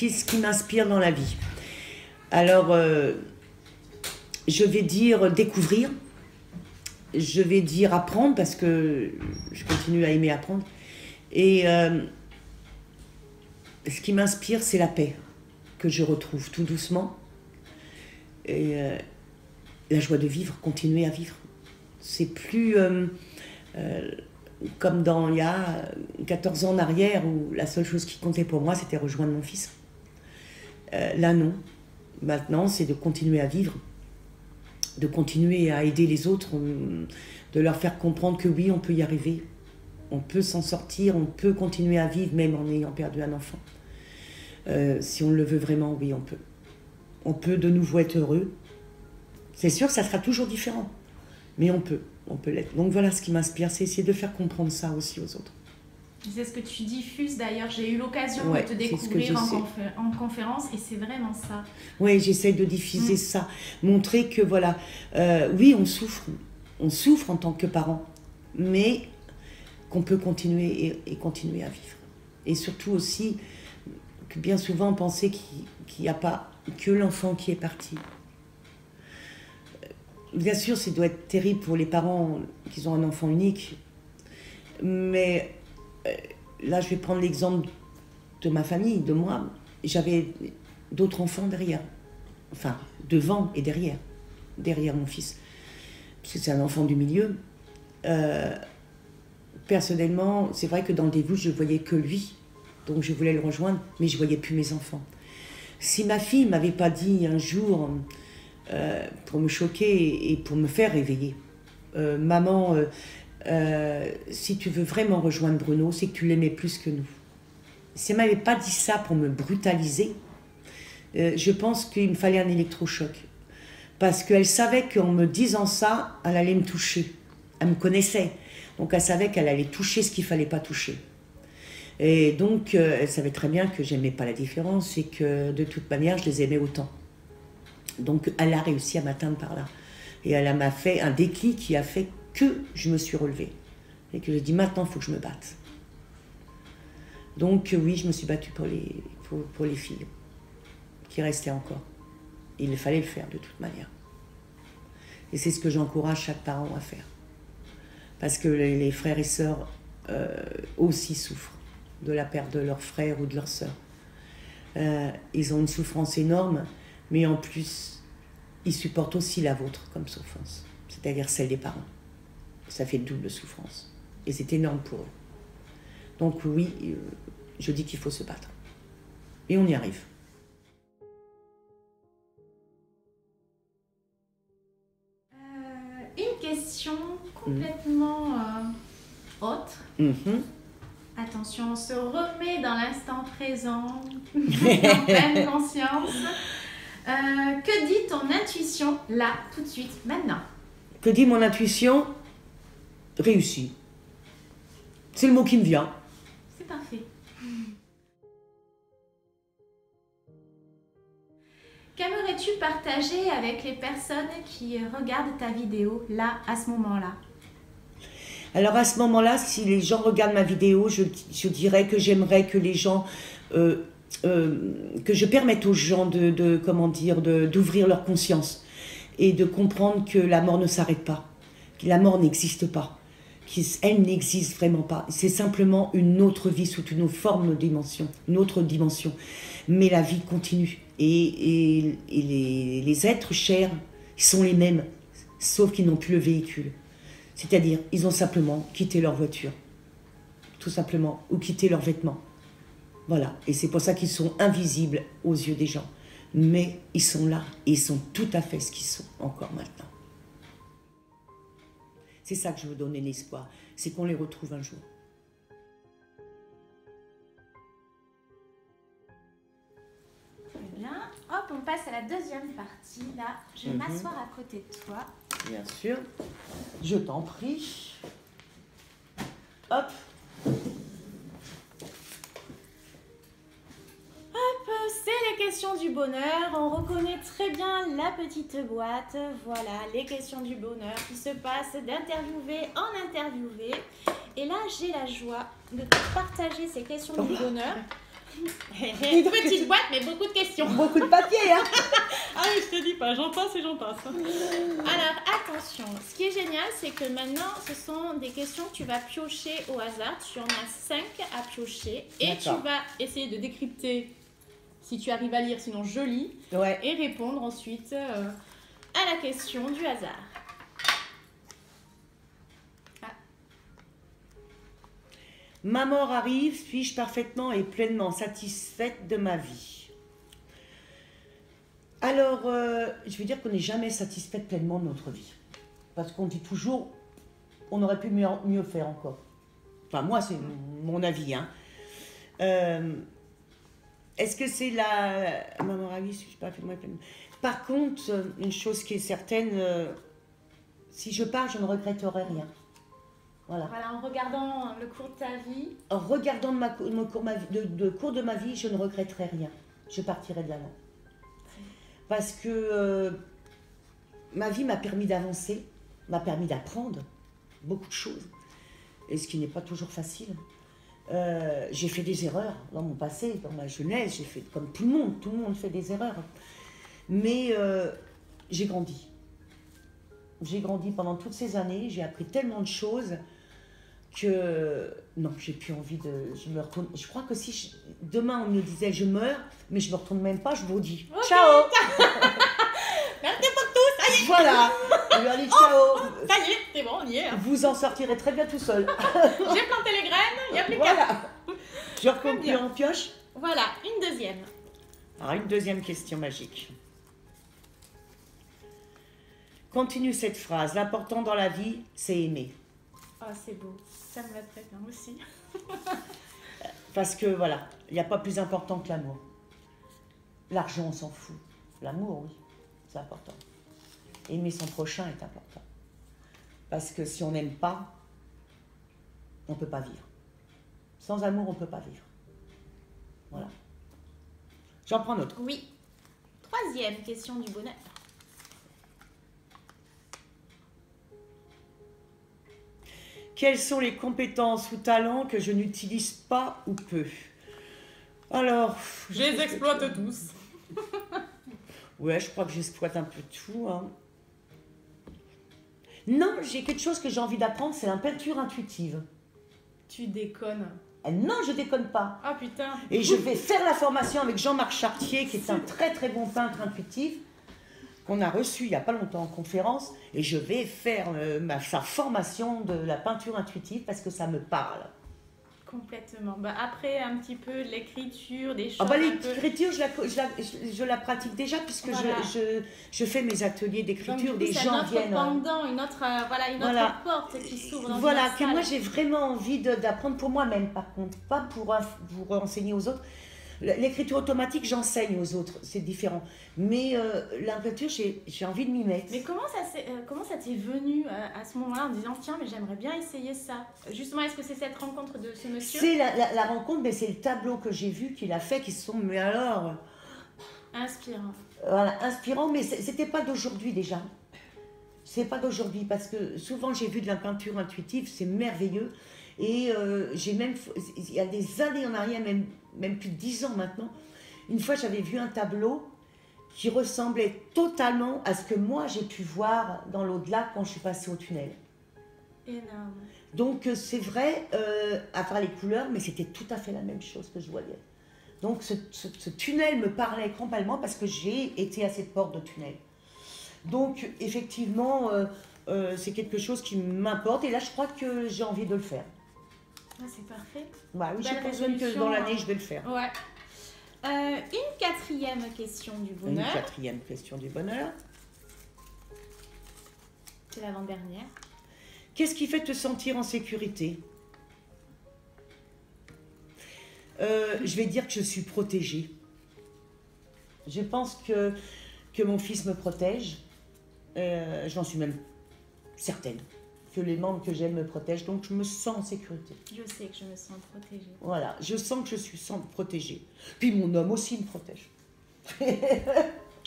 qu'est-ce qui m'inspire dans la vie? Alors, je vais dire découvrir, je vais dire apprendre, parce que je continue à aimer apprendre. Et ce qui m'inspire, c'est la paix que je retrouve tout doucement. Et la joie de vivre, continuer à vivre. C'est plus comme il y a 14 ans en arrière, où la seule chose qui comptait pour moi, c'était rejoindre mon fils. Là, non. Maintenant, c'est de continuer à vivre, de continuer à aider les autres, de leur faire comprendre que oui, on peut y arriver. On peut s'en sortir, on peut continuer à vivre, même en ayant perdu un enfant. Si on le veut vraiment, oui, on peut. On peut de nouveau être heureux. C'est sûr, ça sera toujours différent, mais on peut l'être. Donc voilà, ce qui m'inspire, c'est essayer de faire comprendre ça aussi aux autres. C'est ce que tu diffuses d'ailleurs. J'ai eu l'occasion de te découvrir en conférence et c'est vraiment ça. Oui, j'essaie de diffuser ça, montrer que voilà, oui, on souffre en tant que parent, mais qu'on peut continuer et continuer à vivre. Et surtout aussi, que bien souvent, on pensait qu'il n'y a pas que l'enfant qui est parti. Bien sûr, ça doit être terrible pour les parents qui ont un enfant unique, mais là, je vais prendre l'exemple de ma famille, de moi. J'avais d'autres enfants derrière, enfin, devant et derrière mon fils, parce que c'est un enfant du milieu. Personnellement, c'est vrai que dans le début, je ne voyais que lui, donc je voulais le rejoindre, mais je ne voyais plus mes enfants. Si ma fille ne m'avait pas dit un jour, pour me choquer et pour me faire réveiller, maman, si tu veux vraiment rejoindre Bruno, c'est que tu l'aimais plus que nous. Si elle ne m'avait pas dit ça pour me brutaliser, je pense qu'il me fallait un électrochoc. Parce qu'elle savait qu'en me disant ça, elle allait me toucher. Elle me connaissait. Donc elle savait qu'elle allait toucher ce qu'il ne fallait pas toucher. Et donc elle savait très bien que j'aimais pas la différence et que de toute manière, je les aimais autant. Donc elle a réussi à m'atteindre par là. Et elle m'a fait un déclic qui a fait que je me suis relevée. Et que j'ai dit, maintenant, il faut que je me batte. Donc oui, je me suis battue pour les filles qui restaient encore. Il fallait le faire de toute manière. Et c'est ce que j'encourage chaque parent à faire. Parce que les frères et sœurs aussi souffrent de la perte de leur frère ou de leur sœur. Ils ont une souffrance énorme, mais en plus, ils supportent aussi la vôtre comme souffrance, c'est-à-dire celle des parents. Ça fait double souffrance. Et c'est énorme pour eux. Donc oui, je dis qu'il faut se battre. Et on y arrive. Une question complètement autre. Attention, on se remet dans l'instant présent, en pleine conscience. Que dit ton intuition là, tout de suite, maintenant? Que dit mon intuition? Réussi. C'est le mot qui me vient. C'est parfait. Qu'aimerais-tu partager avec les personnes qui regardent ta vidéo là, à ce moment-là? Alors à ce moment-là, si les gens regardent ma vidéo, je dirais que j'aimerais que les gens, que je permette aux gens d'ouvrir leur conscience et de comprendre que la mort ne s'arrête pas, que la mort n'existe pas, qu'elle n'existe vraiment pas. C'est simplement une autre vie sous une autre forme de dimension, une autre dimension. Mais la vie continue et les êtres chers sont les mêmes, sauf qu'ils n'ont plus le véhicule. C'est-à-dire, ils ont simplement quitté leur voiture, tout simplement, ou quitté leurs vêtements. Voilà, et c'est pour ça qu'ils sont invisibles aux yeux des gens. Mais ils sont là, et ils sont tout à fait ce qu'ils sont encore maintenant. C'est ça que je veux donner l'espoir, c'est qu'on les retrouve un jour. Très bien. Hop, on passe à la deuxième partie. Là, je vais m'asseoir à côté de toi. Bien sûr. Je t'en prie. Hop. Hop, c'est les questions du bonheur. On reconnaît très bien la petite boîte. Voilà, les questions du bonheur qui se passent d'interviewer en interviewer. Et là, j'ai la joie de te partager ces questions du bonheur. Petite boîte, mais beaucoup de questions. Beaucoup de papier, hein. Ah oui, je te dis pas, j'en passe et j'en passe. Alors, attention, ce qui est génial, c'est que maintenant, ce sont des questions que tu vas piocher au hasard. Tu en as 5 à piocher et tu vas essayer de décrypter si tu arrives à lire, sinon je lis, et répondre ensuite à la question du hasard. Ma mort arrive, suis-je parfaitement et pleinement satisfaite de ma vie? Alors, je veux dire qu'on n'est jamais satisfait pleinement de notre vie. Parce qu'on dit toujours, on aurait pu mieux faire encore. Enfin, moi, c'est mon avis. Hein. Est-ce que c'est la... Ma mort arrive, suis-je parfaitement pleinement... Par contre, une chose qui est certaine, si je pars, je ne regretterai rien. Voilà, en regardant le cours de ta vie. En regardant le cours de ma vie, je ne regretterai rien. Je partirai de l'avant. Parce que ma vie m'a permis d'avancer, m'a permis d'apprendre beaucoup de choses. Et ce qui n'est pas toujours facile. J'ai fait des erreurs dans mon passé, dans ma jeunesse. J'ai fait comme tout le monde fait des erreurs. Mais j'ai grandi. J'ai grandi pendant toutes ces années. J'ai appris tellement de choses que non, j'ai plus envie de... Je crois que si demain on me disait je meurs, mais je me retourne même pas, je vous dis ciao. Merci pour tout, ça y est. Voilà. Je lui ai dit ciao. Ça y est, c'est bon, on y est. Hein. Vous en sortirez très bien tout seul. J'ai planté les graines, il n'y a plus qu'à. Je recommence en pioche. Voilà, une deuxième. Alors une deuxième question magique. Continue cette phrase. L'important dans la vie, c'est aimer. Oh, c'est beau. Ça me va très bien aussi. Parce que voilà, il n'y a pas plus important que l'amour. L'argent, on s'en fout. L'amour, oui, c'est important. Aimer son prochain est important. Parce que si on n'aime pas, on ne peut pas vivre. Sans amour, on ne peut pas vivre. Voilà. J'en prends d'autres. Oui. Troisième question du bonheur. Quelles sont les compétences ou talents que je n'utilise pas ou peu? Alors... Je les exploite tous. Ouais, je crois que j'exploite un peu tout. Hein. Non, j'ai quelque chose que j'ai envie d'apprendre, c'est la peinture intuitive. Tu déconnes. Non, je déconne pas. Ah putain. Et je vais faire la formation avec Jean-Marc Chartier, qui est un très très bon peintre intuitif, qu'on a reçu il n'y a pas longtemps en conférence, et je vais faire sa formation de la peinture intuitive parce que ça me parle. Complètement. Bah, après, un petit peu de l'écriture, des choses. Ah bah, l'écriture, je la pratique déjà puisque voilà. je fais mes ateliers d'écriture, des gens viennent. Une autre porte qui s'ouvre dans voilà, une que moi j'ai vraiment envie d'apprendre pour moi-même par contre, pas pour enseigner aux autres. L'écriture automatique, j'enseigne aux autres, c'est différent. Mais la peinture, j'ai envie de m'y mettre. Mais comment ça t'est venu à ce moment-là en disant tiens, mais j'aimerais bien essayer ça? Justement, est-ce que c'est cette rencontre de ce monsieur? C'est la rencontre, mais c'est le tableau que j'ai vu qu'il a fait qui sont, mais alors... Inspirant. Voilà, inspirant, mais c'était pas d'aujourd'hui déjà. C'est pas d'aujourd'hui, parce que souvent j'ai vu de la peinture intuitive, c'est merveilleux. Et j'ai même, il y a des années en arrière, même plus de 10 ans maintenant, une fois j'avais vu un tableau qui ressemblait totalement à ce que moi j'ai pu voir dans l'au-delà quand je suis passée au tunnel. Énorme. Donc c'est vrai, à part les couleurs, mais c'était tout à fait la même chose que je voyais. Donc ce tunnel me parlait complètement parce que j'ai été à cette porte de tunnel. Donc effectivement, c'est quelque chose qui m'importe et là je crois que j'ai envie de le faire. Ah, c'est parfait. Bah oui, j'ai besoin que dans l'année, je vais le faire. Ouais. Une quatrième question du bonheur. Une quatrième question du bonheur. C'est l'avant-dernière. Qu'est-ce qui fait te sentir en sécurité? Je vais dire que je suis protégée. Je pense que mon fils me protège. J'en suis même certaine. Que les membres que j'aime me protègent, donc je me sens en sécurité. Je sais que je me sens protégée. Voilà, je sens que je suis protégée. Puis mon homme aussi me protège.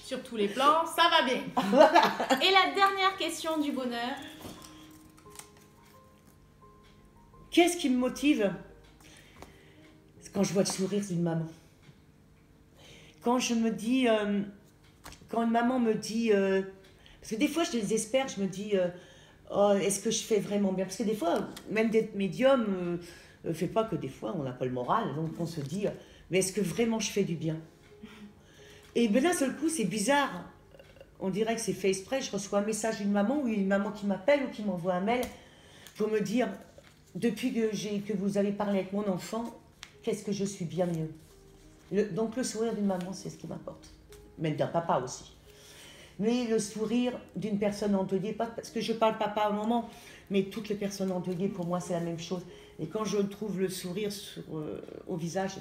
Sur tous les plans, ça va bien. Voilà. Et la dernière question du bonheur. Qu'est-ce qui me motive? C'est quand je vois le sourire d'une maman. quand je me dis, quand une maman me dit, parce que des fois je désespère, je me dis, oh, est-ce que je fais vraiment bien? Parce que des fois, même d'être médium, fait pas que des fois on n'a pas le moral, donc on se dit, mais est-ce que vraiment je fais du bien? Et ben d'un seul coup, c'est bizarre. On dirait que c'est fait exprès. Je reçois un message d'une maman ou une maman qui m'appelle ou qui m'envoie un mail pour me dire, depuis que vous avez parlé avec mon enfant, qu'est-ce que je suis bien mieux. Donc le sourire d'une maman, c'est ce qui m'importe. Même d'un papa aussi. Mais le sourire d'une personne endeuillée, pas parce que je parle papa au moment, mais toutes les personnes endeuillées, pour moi, c'est la même chose. Et quand je trouve le sourire au visage,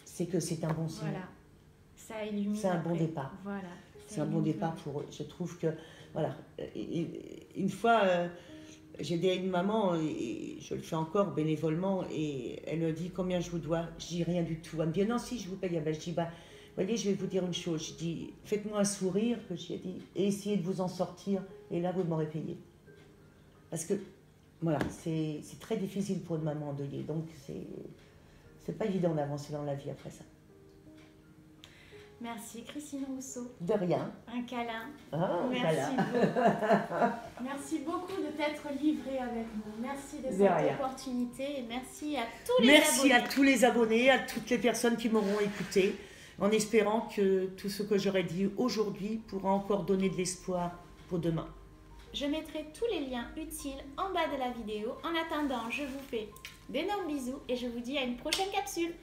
c'est que c'est un bon signe. Voilà. Ça illumine. C'est un bon départ. Voilà. C'est un bon départ pour eux. Je trouve que, voilà, une fois, j'ai aidé une maman, et je le fais encore bénévolement, et elle me dit combien je vous dois. Je dis rien du tout. Elle me dit non, si, je vous paye. Ben, je dis, voyez, je vais vous dire une chose. Je dis, faites-moi un sourire, que j'ai dit, et essayez de vous en sortir, et là, vous m'aurez payé. Parce que, voilà, c'est très difficile pour une maman endeuillée, donc c'est pas évident d'avancer dans la vie après ça. Merci Christine Rousseau. De rien. Un câlin. Ah, merci beaucoup. Merci beaucoup de t'être livré avec nous. Merci de cette opportunité et merci à tous les abonnés. Merci à tous les abonnés, à toutes les personnes qui m'auront écouté, en espérant que tout ce que j'aurais dit aujourd'hui pourra encore donner de l'espoir pour demain. Je mettrai tous les liens utiles en bas de la vidéo. En attendant, je vous fais d'énormes bisous et je vous dis à une prochaine capsule.